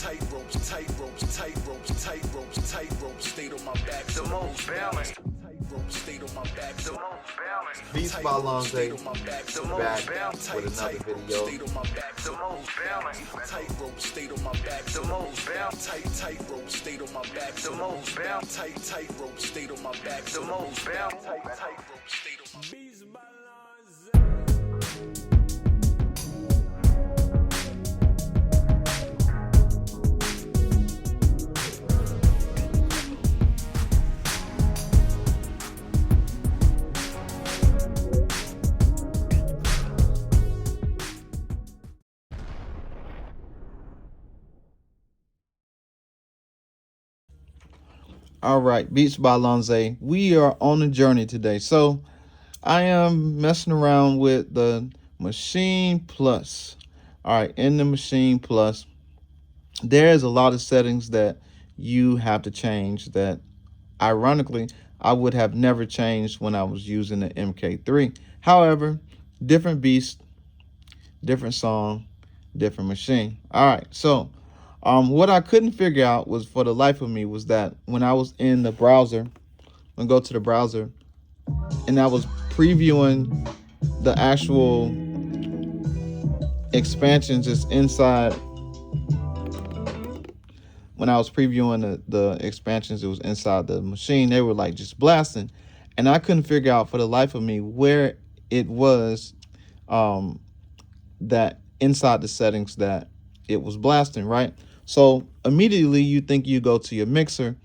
tight ropes, tight ropes, tight ropes, tight ropes, tight ropes, stayed on my back. The most balanced. Stayed on my back. The most balanced. Beats by Lonze back with another video. Stayed on my back. The most balanced. Tight rope, stayed on my back. The most balanced. Tight rope, stayed on my back. The most balanced. Tight rope, stayed on my back. The most balanced. Tight rope, stayed on my back. All right, Beats by Lonze. We are on a journey today. So I am messing around with the Maschine Plus. All right, in the Maschine Plus, there's a lot of settings that you have to change that, ironically, I would have never changed when I was using the MK3. However, different beast, different song, different machine. All right, so what I couldn't figure out was, for the life of me, was that when I was in the browser, and go to the browser, and I was previewing the actual expansions just inside. When I was previewing the expansions, it was inside the machine. They were like just blasting, and I couldn't figure out for the life of me where it was that inside the settings that it was blasting, right? So immediately you think you go to your mixer,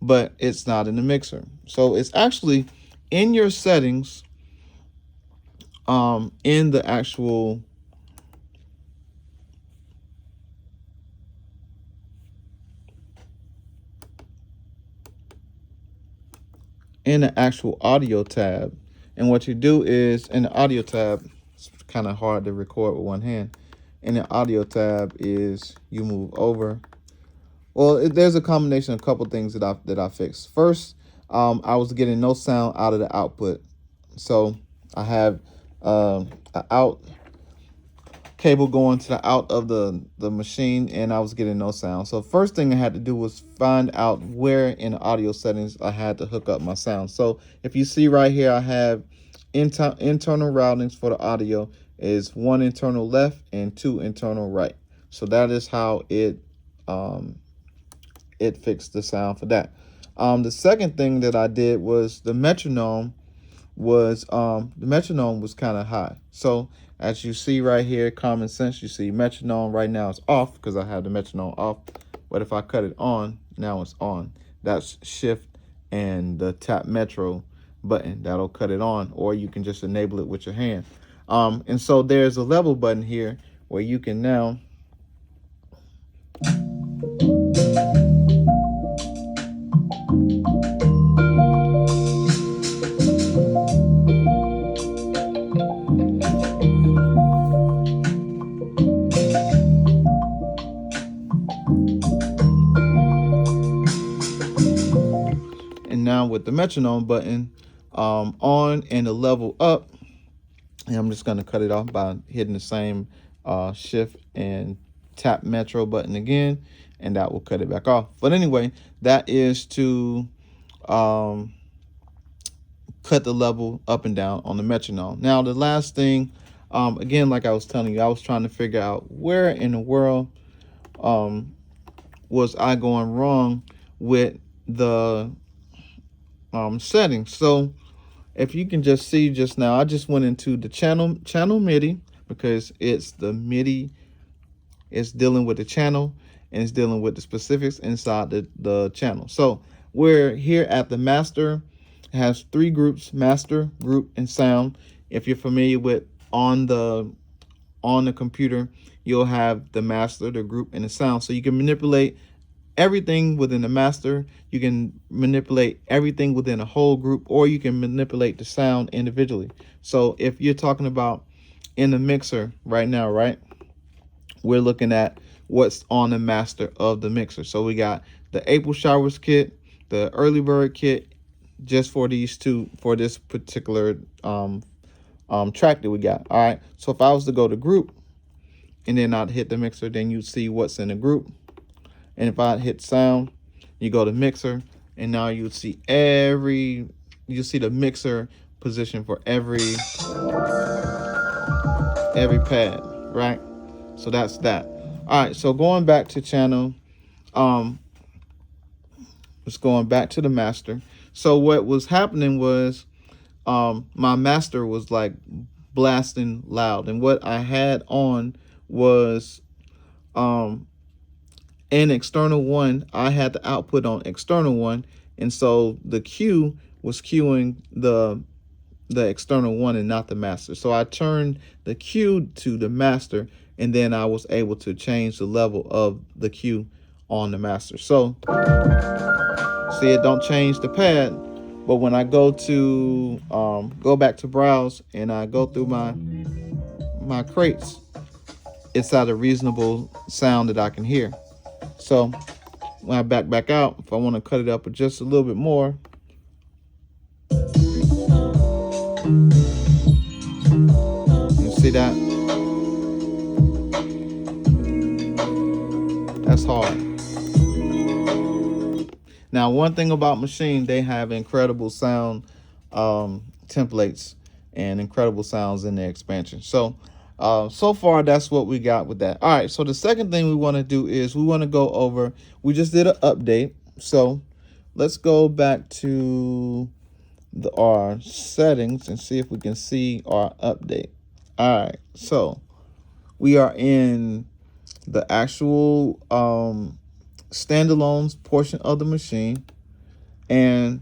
but it's not in the mixer. So it's actually in your settings, in the actual audio tab. And what you do is, in the audio tab, it's kind of hard to record with one hand. In the audio tab is you move over. Well, there's a combination of a couple things that I fixed. First, I was getting no sound out of the output. So I have an out cable going to the out of the machine, and I was getting no sound. So first thing I had to do was find out where in the audio settings I had to hook up my sound. So if you see right here, I have internal routings for the audio is 1 internal left and 2 internal right. So that is how it fixed the sound for that. The second thing that I did was the metronome was kind of high. So as you see right here, common sense, you see metronome right now is off because I have the metronome off. But if I cut it on, now it's on. That's shift and the tap metro button. That'll cut it on, or you can just enable it with your hand. And so there's a level button here where you can now with the metronome button on and the level up, and I'm just going to cut it off by hitting the same shift and tap metro button again, and that will cut it back off. But anyway, that is to cut the level up and down on the metronome. Now the last thing, again, like I was telling you, I was trying to figure out where in the world was I going wrong with the settings. So if you can just see just now, I just went into the channel MIDI, because it's the MIDI, it's dealing with the channel and it's dealing with the specifics inside the channel. So we're here at the master. It has 3 groups: master, group, and sound. If you're familiar with on the computer, you'll have the master, the group, and the sound. So you can manipulate everything within the master. You can manipulate everything within a whole group, or you can manipulate the sound individually. So if you're talking about in the mixer right now, right, we're looking at what's on the master of the mixer. So we got the April Showers kit, the Early Bird kit, just for these two, for this particular track that we got. All right, so if I was to go to group and then I'd hit the mixer, then you'd see what's in the group. And if I hit sound, you go to mixer, and now you see the mixer position for every pad, right? So that's that. All right, so going back to channel, just going back to the master. So what was happening was my master was like blasting loud, and what I had on was in external one, I had the output on external one, and so the Q was queuing the external one and not the master. So I turned the Q to the master, and then I was able to change the level of the Q on the master. So see, it don't change the pad, but when I go to go back to browse and I go through my crates, it's at a reasonable sound that I can hear. So when I back out, if I want to cut it up just a little bit more, you see that? That's hard. Now, one thing about Maschine, they have incredible sound templates and incredible sounds in their expansion. So so far, that's what we got with that. All right, so the second thing we want to do is we want to go over, we just did an update. So let's go back to our settings and see if we can see our update. All right, so we are in the actual standalones portion of the Maschine, and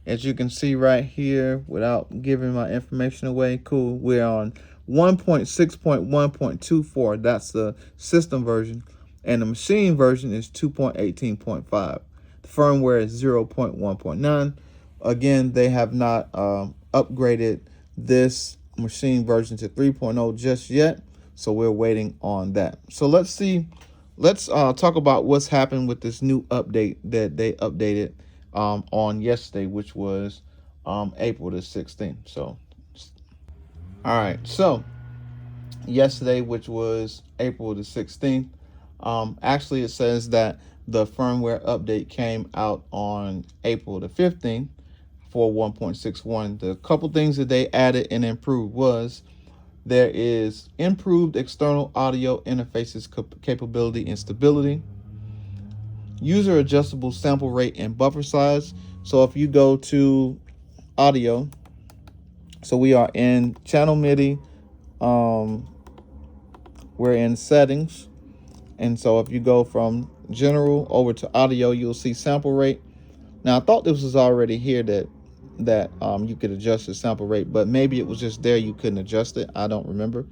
as you can see right here, without giving my information away, cool, we're on 1.6.1.24. That's the system version, and the Maschine version is 2.18.5. The firmware is 0.1.9. Again, they have not upgraded this Maschine version to 3.0 just yet, so we're waiting on that. So let's talk about what's happened with this new update that they updated on yesterday, which was April the 16th. So all right, so yesterday, which was April the 16th, actually it says that the firmware update came out on April the 15th for 1.61. The couple things that they added and improved was there is improved external audio interfaces capability and stability, user adjustable sample rate and buffer size. So if you go to audio, so we are in channel MIDI, we're in settings, and so if you go from general over to audio, you'll see sample rate. Now I thought this was already here that you could adjust the sample rate, but maybe it was just there, you couldn't adjust it, I don't remember.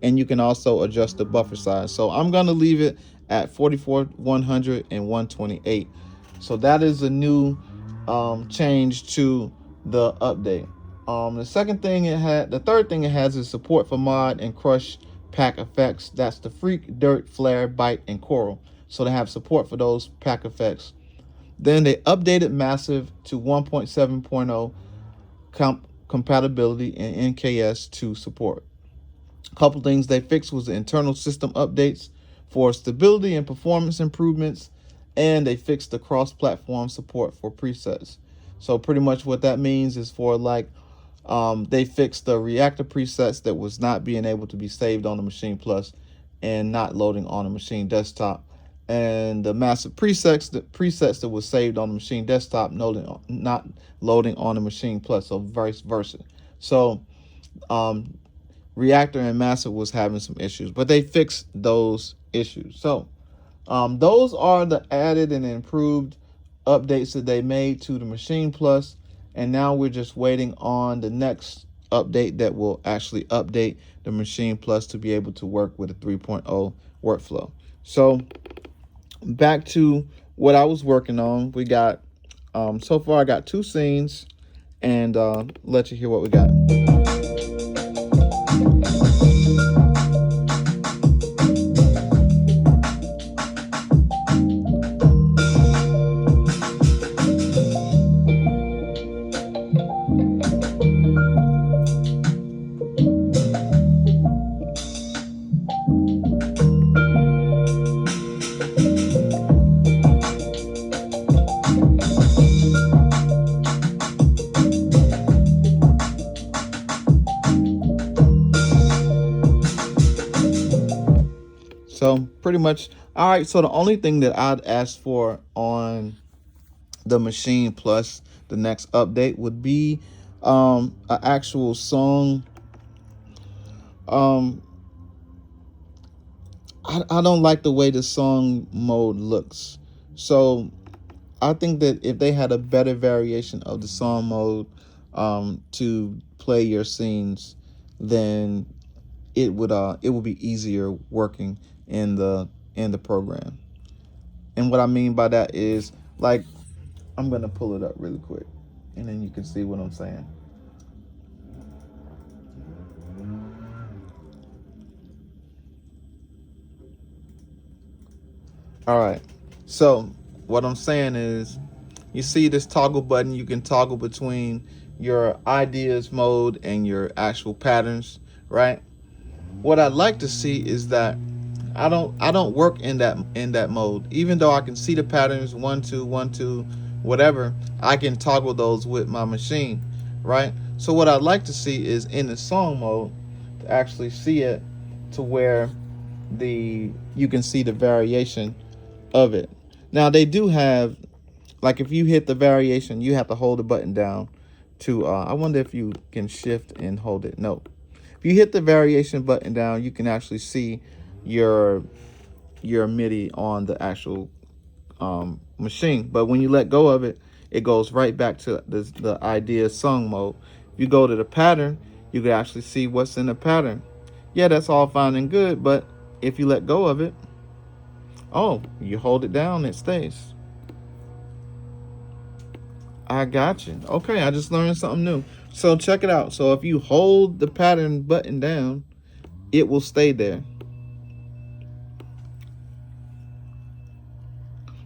And you can also adjust the buffer size. So I'm going to leave it at 44, 100, and 128. So that is a new change to the update. The third thing it has is support for mod and crush pack effects. That's the Freak, Dirt, Flair, Bite, and Choral. So they have support for those pack effects. Then they updated Massive to 1.7.0 compatibility and NKS2 support. A couple things they fixed was the internal system updates for stability and performance improvements, and they fixed the cross-platform support for presets. So pretty much what that means is for like they fixed the Reaktor presets that was not being able to be saved on the Maschine Plus and not loading on the Maschine desktop, and the Massive presets that was saved on the Maschine desktop not loading on the Maschine Plus, so vice versa. So Reaktor and Massive was having some issues, but they fixed those issues. So those are the added and improved updates that they made to the Maschine Plus, and now we're just waiting on the next update that will actually update the Maschine Plus to be able to work with a 3.0 workflow. So back to what I was working on, we got so far I got 2 scenes, and let you hear what we got. much. All right, so the only thing that I'd ask for on the Maschine Plus, the next update, would be an actual song. I don't like the way the song mode looks. So I think that if they had a better variation of the song mode to play your scenes, then it would be easier working in the program. And what I mean by that is, like, I'm gonna pull it up really quick, and then you can see what I'm saying. All right. So what I'm saying is, you see this toggle button. You can toggle between your ideas mode and your actual patterns, right? What I'd like to see is that I don't work in that mode. Even though I can see the patterns 1 2 1 2 whatever, I can toggle those with my machine, right? So what I'd like to see is in the song mode to actually see it to where you can see the variation of it. Now they do have, like, if you hit the variation, you have to hold the button down to I wonder if you can shift and hold it. No. If you hit the variation button down, you can actually see your MIDI on the actual machine. But when you let go of it, it goes right back to the idea song mode. If you go to the pattern, you can actually see what's in the pattern. Yeah, that's all fine and good, but if you let go of it, oh, you hold it down, it stays. I got you. Okay, I just learned something new. So check it out. So if you hold the pattern button down, it will stay there.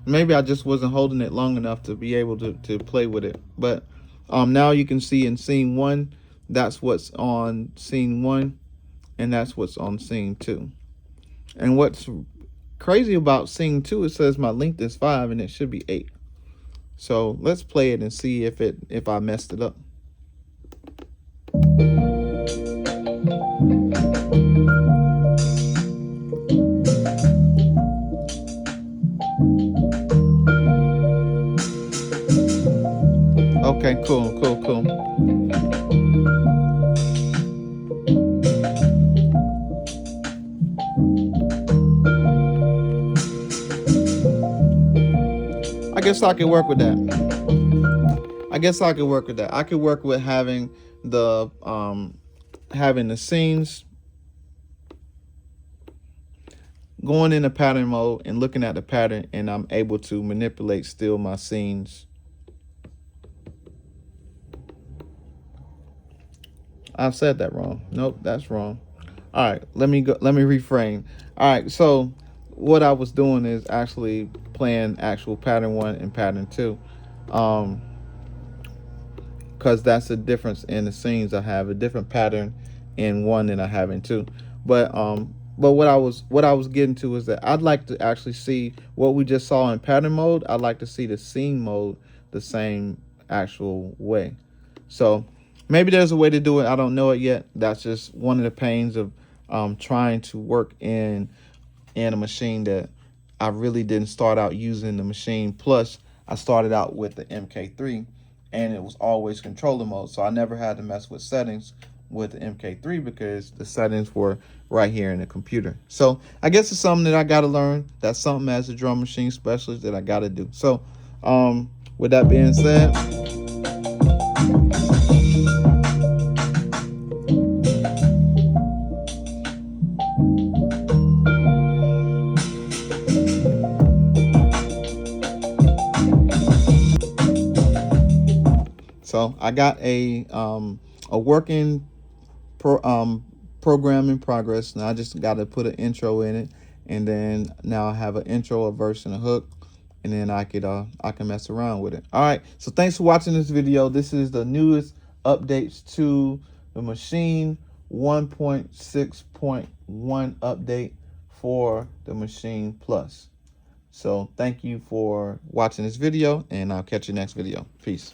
Maybe I just wasn't holding it long enough to be able to play with it. But now you can see in scene 1, that's what's on scene 1, and that's what's on scene 2. And what's crazy about scene 2, it says my length is 5 and it should be 8. So let's play it and see if I messed it up. Okay, cool. I guess I could work with that. I could work with having the scenes going into pattern mode and looking at the pattern, and I'm able to manipulate still my scenes. I've said that wrong. Nope, that's wrong. All right, let me reframe. All right, so what I was doing is actually playing actual pattern 1 and pattern 2, because that's the difference in the scenes. I have a different pattern in 1 than I have in 2. But what I was getting to is that I'd like to actually see what we just saw in pattern mode. I'd like to see the scene mode the same actual way. So maybe there's a way to do it. I don't know it yet. That's just one of the pains of trying to work in a machine that I really didn't start out using the Maschine. Plus, I started out with the MK3, and it was always controller mode. So I never had to mess with settings with the MK3 because the settings were right here in the computer. So I guess it's something that I got to learn. That's something as a drum machine specialist that I got to do. So with that being said, so I got a working program in progress. Now I just got to put an intro in it, and then now I have an intro, a verse, and a hook, and then I can mess around with it. All right. So thanks for watching this video. This is the newest updates to the Maschine 1.6.1 update for the Maschine Plus. So thank you for watching this video, and I'll catch you next video. Peace.